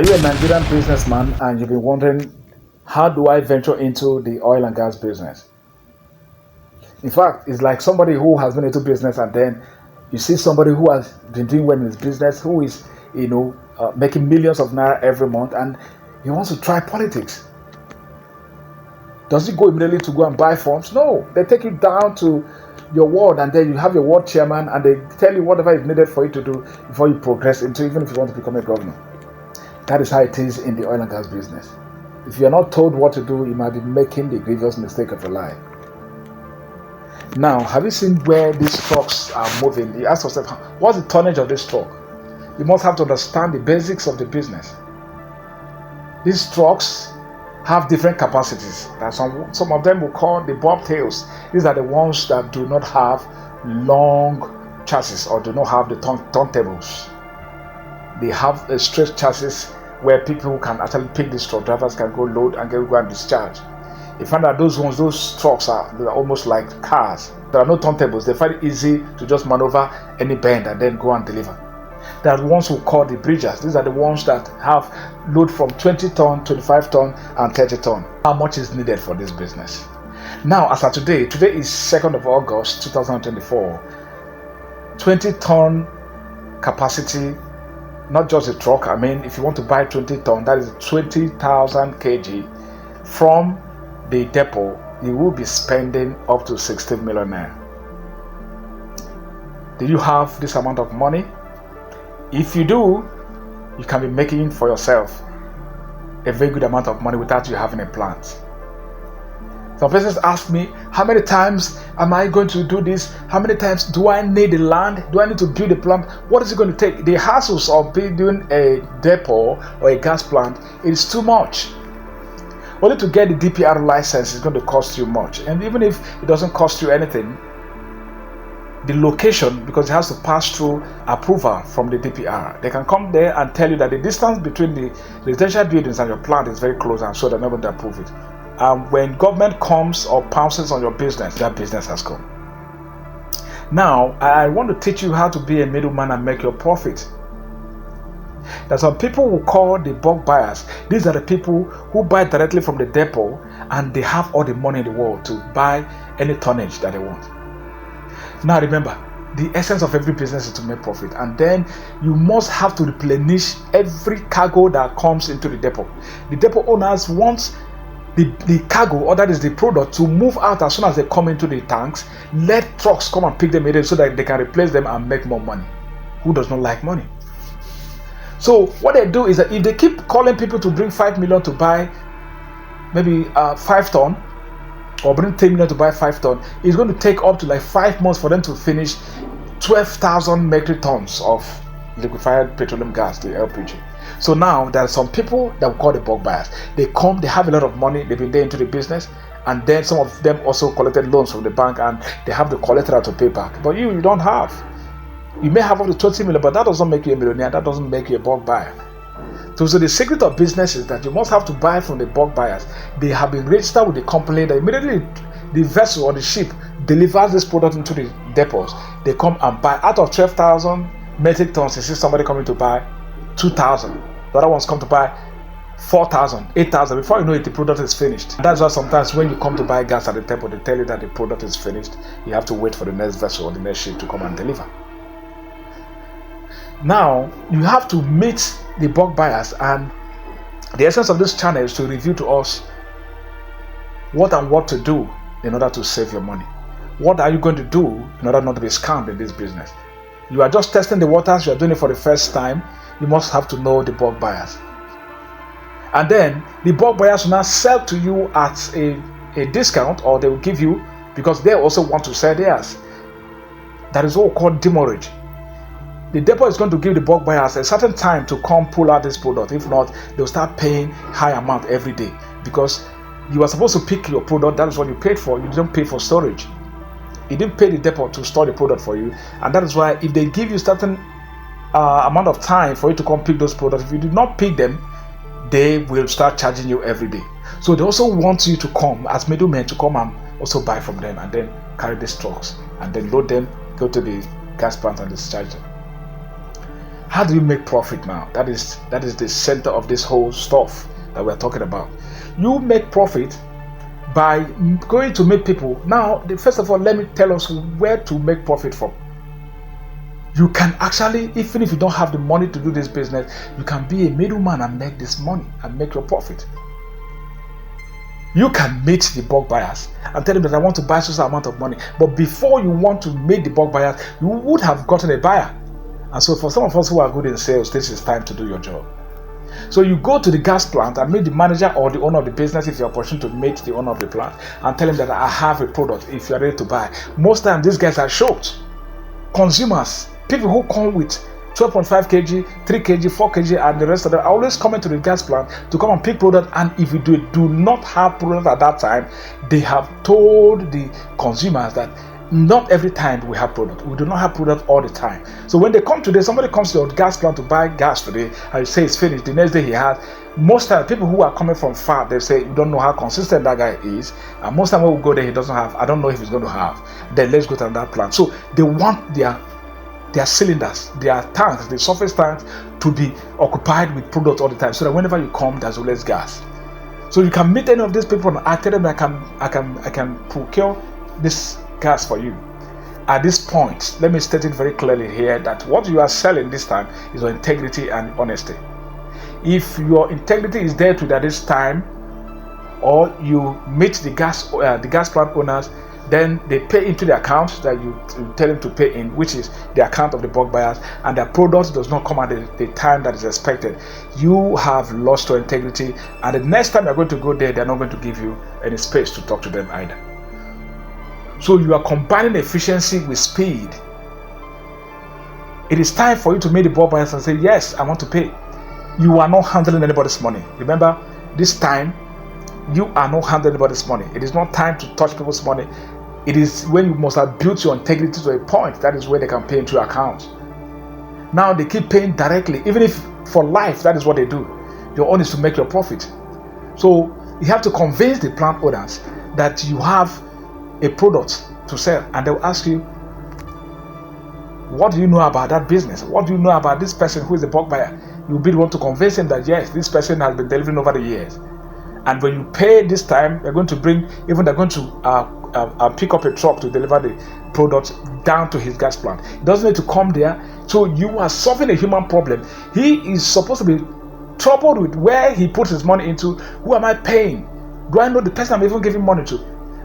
Are you a Nigerian businessman and you've been wondering, how do I venture into the oil and gas business? In fact, it's like somebody who has been into business and then you see somebody who has been doing well in his business, who is, making millions of naira every month, and he wants to try politics. Does he go immediately to go and buy forms? No, they take you down to your ward and then you have your ward chairman and they tell you whatever is needed for you to do before you progress into, even if you want to become a governor. That is how it is in the oil and gas business. If you are not told what to do, you might be making the grievous mistake of your life. Now, have you seen where these trucks are moving? You ask yourself, what's the tonnage of this truck? You must have to understand the basics of the business. These trucks have different capacities. Some of them will call the bobtails. These are the ones that do not have long chassis or do not have the turntables. They have a straight chassis where people can actually pick these truck drivers can go load and go and discharge. You find that those trucks are almost like cars. There are no turntables. They find it easy to just maneuver any bend and then go and deliver. There are the ones who call the bridgers. These are the ones that have load from 20 ton, 25 ton, and 30 ton. How much is needed for this business? Now, as of today is 2nd of August 2024. 20 ton capacity, not just a truck. I mean, if you want to buy 20 ton, that is 20,000 kg from the depot, you will be spending up to 16 million naira. Do you have this amount of money? If you do, you can be making for yourself a very good amount of money without you having a plant. Some persons ask me, how many times am I going to do this? How many times do I need the land? Do I need to build a plant? What is it going to take? The hassles of building a depot or a gas plant is too much. Only to get the DPR license is going to cost you much. And even if it doesn't cost you anything, the location, because it has to pass through approval from the DPR, they can come there and tell you that the distance between the residential buildings and your plant is very close, and so they're not going to approve it. And when government comes or pounces on your business, that business has come. Now, I want to teach you how to be a middleman and make your profit. That some people will call the bulk buyers. These are the people who buy directly from the depot and they have all the money in the world to buy any tonnage that they want. Now remember, the essence of every business is to make profit, and then you must have to replenish every cargo that comes into the depot. The depot owners want the cargo, or that is the product, to move out as soon as they come into the tanks. Let trucks come and pick them in so that they can replace them and make more money. Who does not like money? So what they do is that if they keep calling people to bring 5 million to buy maybe 5 ton, or bring 10 million to buy 5 ton, it's going to take up to like 5 months for them to finish 12,000 metric tons of liquefied petroleum gas, the LPG. So now there are some people that we call the bulk buyers. They come, they have a lot of money, they've been there into the business, and then some of them also collected loans from the bank and they have the collateral to pay back. But you don't have. You may have up to 20 million, but that doesn't make you a millionaire. That doesn't make you a bulk buyer. So the secret of business is that you must have to buy from the bulk buyers. They have been registered with the company that immediately the vessel or the ship delivers this product into the depots. They come and buy. Out of 12,000 metric tons, you see somebody coming to buy 2,000. The other ones come to buy 4,000, 8,000. Before you know it, the product is finished. And that's why sometimes when you come to buy gas at the depot, they tell you that the product is finished. You have to wait for the next vessel or the next ship to come and deliver. Now, you have to meet the bulk buyers, and the essence of this channel is to review to us what to do in order to save your money. What are you going to do in order not to be scammed in this business? You are just testing the waters, you are doing it for the first time. You must have to know the bulk buyers. And then the bulk buyers will now sell to you at a discount, or they will give you, because they also want to sell theirs. That is what we call demurrage. The depot is going to give the bulk buyers a certain time to come pull out this product. If not, they'll start paying high amount every day, because you are supposed to pick your product. That is what you paid for. You didn't pay for storage. You didn't pay the depot to store the product for you, and that is why if they give you certain amount of time for you to come pick those products, if you do not pick them, they will start charging you every day. So they also want you to come as middlemen to come and also buy from them, and then carry these trucks and then load them, go to the gas plant and discharge them. How do you make profit now? That is the center of this whole stuff that we're talking about. You make profit by going to meet people. Now, first of all, let me tell us where to make profit from. You can actually, even if you don't have the money to do this business, you can be a middleman and make this money and make your profit. You can meet the bulk buyers and tell them that I want to buy such amount of money. But before you want to meet the bulk buyers, you would have gotten a buyer. And so for some of us who are good in sales, this is time to do your job. So you go to the gas plant and meet the manager or the owner of the business if you're opportunity to meet the owner of the plant and tell him that I have a product if you're ready to buy. Most times these guys are shocked. Consumers, people who come with 12.5 kg, 3 kg, 4 kg and the rest of them are always coming to the gas plant to come and pick product, and if you do not have product at that time, they have told the consumers that not every time we have product. We do not have product all the time. So when they come today, somebody comes to your gas plant to buy gas today and you say it's finished. The next day he has. Most times people who are coming from far, they say you don't know how consistent that guy is. And most times when we go there, he doesn't have. I don't know if he's going to have. Then let's go to that plant. So they want their cylinders, their tanks, the surface tanks to be occupied with product all the time, so that whenever you come, there's always gas. So you can meet any of these people and I tell them I can procure this gas for you. At this point, let me state it very clearly here that what you are selling this time is your integrity and honesty. If your integrity is there to at this time, or you meet the gas plant owners, then they pay into the account that you tell them to pay in, which is the account of the bulk buyers, and the product does not come at the time that is expected. You have lost your integrity, and the next time you're going to go there, they're not going to give you any space to talk to them either. So you are combining efficiency with speed. It is time for you to meet the bulk buyers and say, yes, I want to pay. You are not handling anybody's money. Remember, this time, you are not handling anybody's money. It is not time to touch people's money. It is when you must have built your integrity to a point, that is where they can pay into your account. Now they keep paying directly, even if for life, that is what they do. Your own is to make your profit. So you have to convince the plant owners that you have a product to sell, and they'll ask you, what do you know about that business? What do you know about this person who is a bulk buyer? You'll be the one to convince him that yes, this person has been delivering over the years. And when you pay this time, they're going to pick up a truck to deliver the product down to his gas plant. He doesn't need to come there. So you are solving a human problem. He is supposed to be troubled with where he puts his money into. Who am I paying? Do I know the person I'm even giving money to?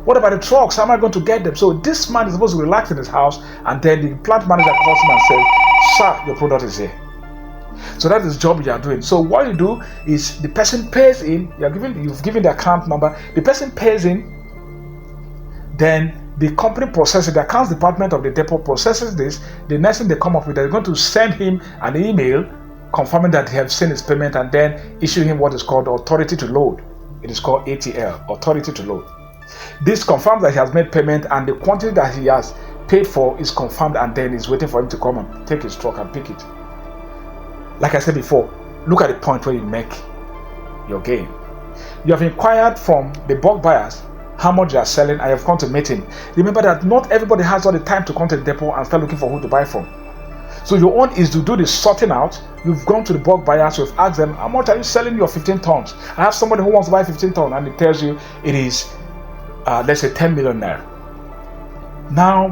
What about the trucks? How am I going to get them? So this man is supposed to relax in his house, and then the plant manager calls him and says, sir, your product is here. So that is the job you are doing. So what you do is the person pays in, you've given the account number, the person pays in, then the company processes, the accounts department of the depot processes this. The next thing they come up with, they're going to send him an email confirming that they have seen his payment, and then issue him what is called authority to load. It is called ATL, authority to load. This confirms that he has made payment, and the quantity that he has paid for is confirmed, and then he's waiting for him to come and take his truck and pick it. Like I said before, look at the point where you make your gain. You have inquired from the bulk buyers how much they are selling, and you have come to meet him. Remember that not everybody has all the time to come to the depot and start looking for who to buy from. So your own is to do the sorting out. You've gone to the bulk buyers, you've asked them, how much are you selling your 15 tons? I have somebody who wants to buy 15 tons, and it tells you it is, let's say 10 million naira. Now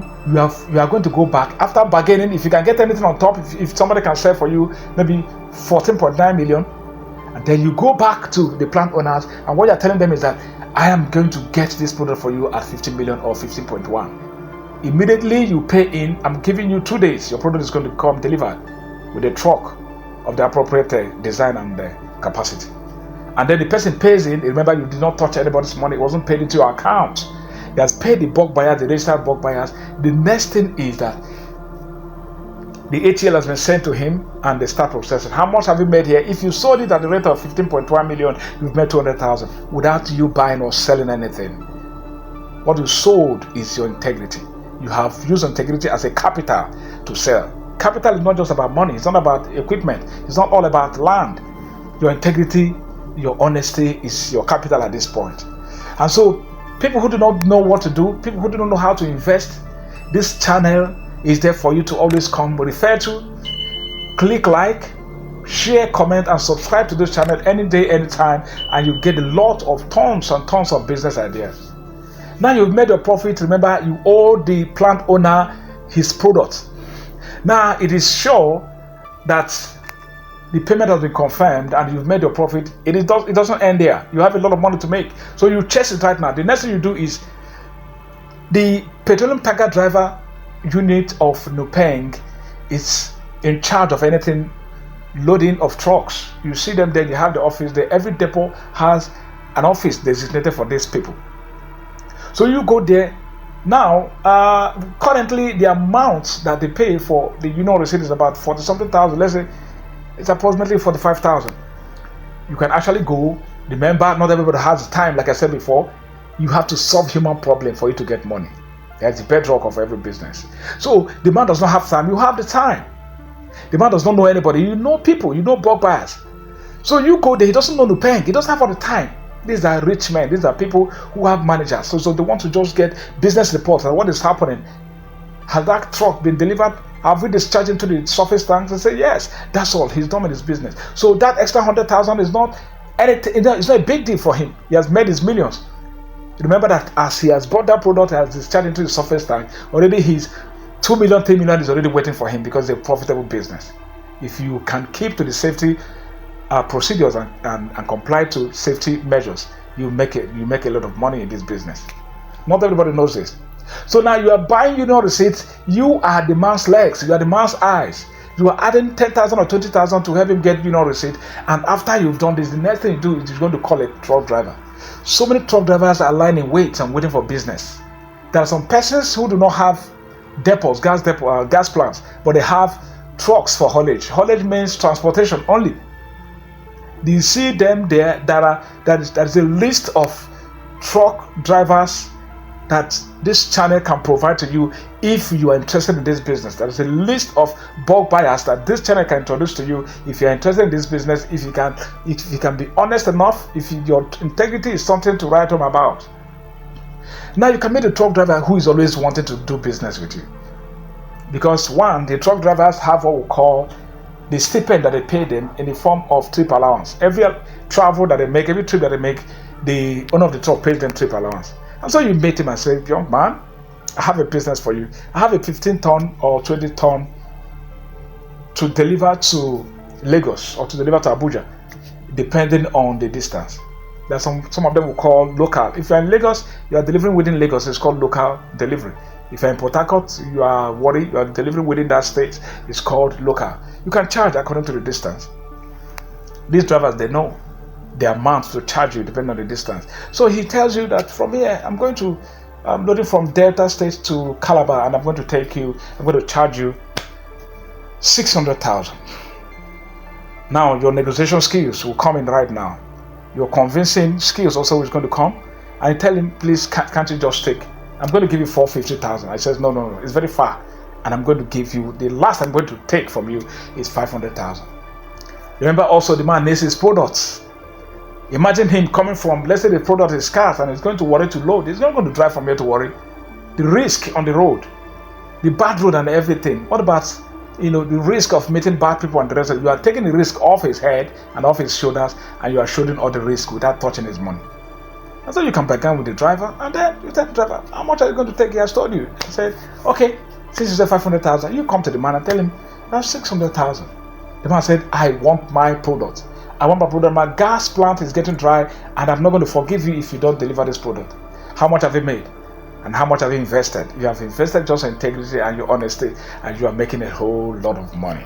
you are going to go back after bargaining. If you can get anything on top, if somebody can sell for you maybe 14.9 million, and then you go back to the plant owners, and what you're telling them is that I am going to get this product for you at 15 million or 15.1. Immediately you pay in. I'm giving you 2 days. Your product is going to come delivered with a truck of the appropriate design and capacity. And then the person pays in. Remember, you did not touch anybody's money. It wasn't paid into your account. He has paid the bulk buyers, the registered bulk buyers. The next thing is that the ATL has been sent to him, and they start processing. How much have you made here? If you sold it at the rate of 15.1 million, you've made 200,000 without you buying or selling anything. What you sold is your integrity. You have used integrity as a capital to sell. Capital is not just about money. It's not about equipment. It's not all about land. Your integrity, your honesty is your capital at this point. And so people who do not know what to do, people who do not know how to invest, this channel is there for you to always come refer to. click like, share, comment, and subscribe to this channel any day, anytime, and you get a lot of tons and tons of business ideas. Now you've made your profit. Remember, you owe the plant owner his product. Now it is sure that the payment has been confirmed and you've made your profit. It doesn't end there. You have a lot of money to make. So you chase it right now. The next thing you do is the petroleum tanker driver unit of Nupeng is in charge of anything loading of trucks. You see them there, you have the office there. Every depot has an office designated for these people. So you go there. Now, currently the amount that they pay for the receipt is about 40-something thousand. Let's say it's approximately 45,000. You can actually go. Remember, not everybody has the time. Like I said before, you have to solve human problem for you to get money. That's the bedrock of every business. So the man does not have time. You have the time. The man does not know anybody. You know people. You know bulk buyers. So you go there. He doesn't know Nupeng. He doesn't have all the time. These are rich men. These are people who have managers. So they want to just get business reports and what is happening. Has that truck been delivered? Have we discharged into the surface tanks? And say yes. That's all. He's done with his business. So that extra 100,000 is not anything. It's not a big deal for him. He has made his millions. Remember that as he has bought that product, has discharged into the surface tank, already his 2 million, 3 million is already waiting for him because it's a profitable business. If you can keep to the safety procedures and comply to safety measures, you make a lot of money in this business. Not everybody knows this. So now you are buying receipts. You are the man's legs. You are the man's eyes. You are adding 10,000 or 20,000 to help him get receipt. And after you've done this, the next thing you do is you're going to call a truck driver. So many truck drivers are lying in wait and waiting for business. There are some persons who do not have depots, gas plants, but they have trucks for haulage. Haulage means transportation only. Do you see them there? That is a list of truck drivers that this channel can provide to you if you are interested in this business. There is a list of bulk buyers that this channel can introduce to you if you are interested in this business. If you can be honest enough, if your integrity is something to write home about. Now you can meet a truck driver who is always wanting to do business with you, because one, the truck drivers have what we call the stipend that they pay them in the form of trip allowance. Every travel that they make, every trip that they make, the owner of the truck pays them trip allowance. And so you meet him and say, young man, I have a business for you. I have a 15-ton or 20-ton to deliver to Lagos or to deliver to Abuja, depending on the distance. There's some of them will call local. If you're in Lagos, you are delivering within Lagos, it's called local delivery. If you're in Port Harcourt, you are delivering within that state, it's called local. You can charge according to the distance. These drivers, they know the amount to charge you depending on the distance. So he tells you that from here, I'm loading from Delta State to Calabar, and I'm going to charge you 600,000. Now your negotiation skills will come in right now. Your convincing skills also is going to come. I tell him, please, can't you just take? I'm going to give you 450,000. I says, no, it's very far. And I'm going to give you, the last I'm going to take from you is 500,000. Remember also, the man needs his products. Imagine him coming from, let's say the product is scarce and he's going to worry to load. He's not going to drive from here to worry. The risk on the road, the bad road and everything. What about, the risk of meeting bad people and the rest of it? You are taking the risk off his head and off his shoulders, and you are shouldering all the risk without touching his money. And so you can bargain with the driver, and then you tell the driver, how much are you going to take? He has told you. He said, okay, since you said 500,000, you come to the man and tell him, that's 600,000. The man said, I want my product. My gas plant is getting dry, and I'm not going to forgive you if you don't deliver this product. How much have you made? And how much have you invested? You have invested just in integrity and your honesty, and you are making a whole lot of money.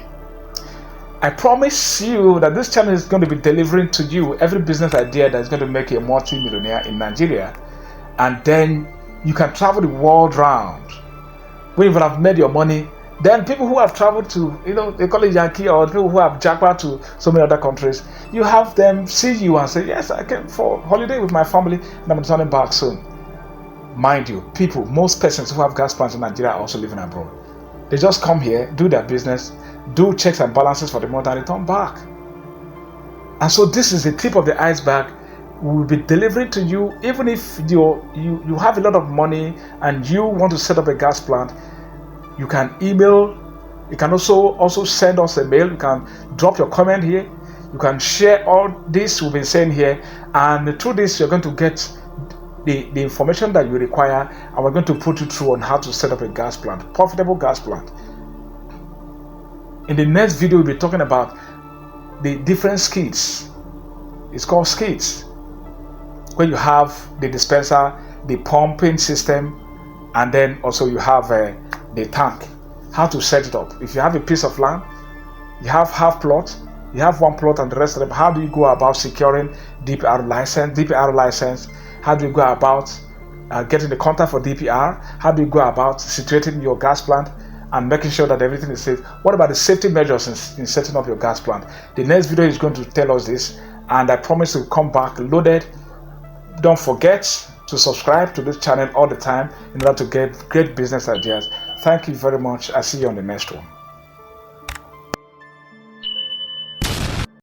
I promise you that this channel is going to be delivering to you every business idea that is going to make you a multi-millionaire in Nigeria, and then you can travel the world round. When you have made your money, then people who have traveled to, they call it Yankee, or people who have jackpot to so many other countries, you have them see you and say, yes, I came for holiday with my family and I'm returning back soon. Mind you, most persons who have gas plants in Nigeria are also living abroad. They just come here, do their business, do checks and balances for the month, and return back. And so this is the tip of the iceberg. We will be delivering to you, even if you have a lot of money and you want to set up a gas plant. You can email You can also send us a mail. You can drop your comment here. You can share all this we've been saying here, and through this you're going to get the information that you require, and we're going to put you through on how to set up a gas plant, profitable gas plant. In the next video, we'll be talking about the different skids. It's called skids, where you have the dispenser, the pumping system, and then also you have the tank. How to set it up. If you have a piece of land, you have half plot, you have one plot and the rest of them, how do you go about securing DPR license? How do you go about getting the contact for DPR? How do you go about situating your gas plant and making sure that everything is safe? What about the safety measures in setting up your gas plant? The next video is going to tell us this, and I promise to come back loaded. Don't forget to subscribe to this channel all the time in order to get great business ideas. Thank you very much. I'll see you on the next one.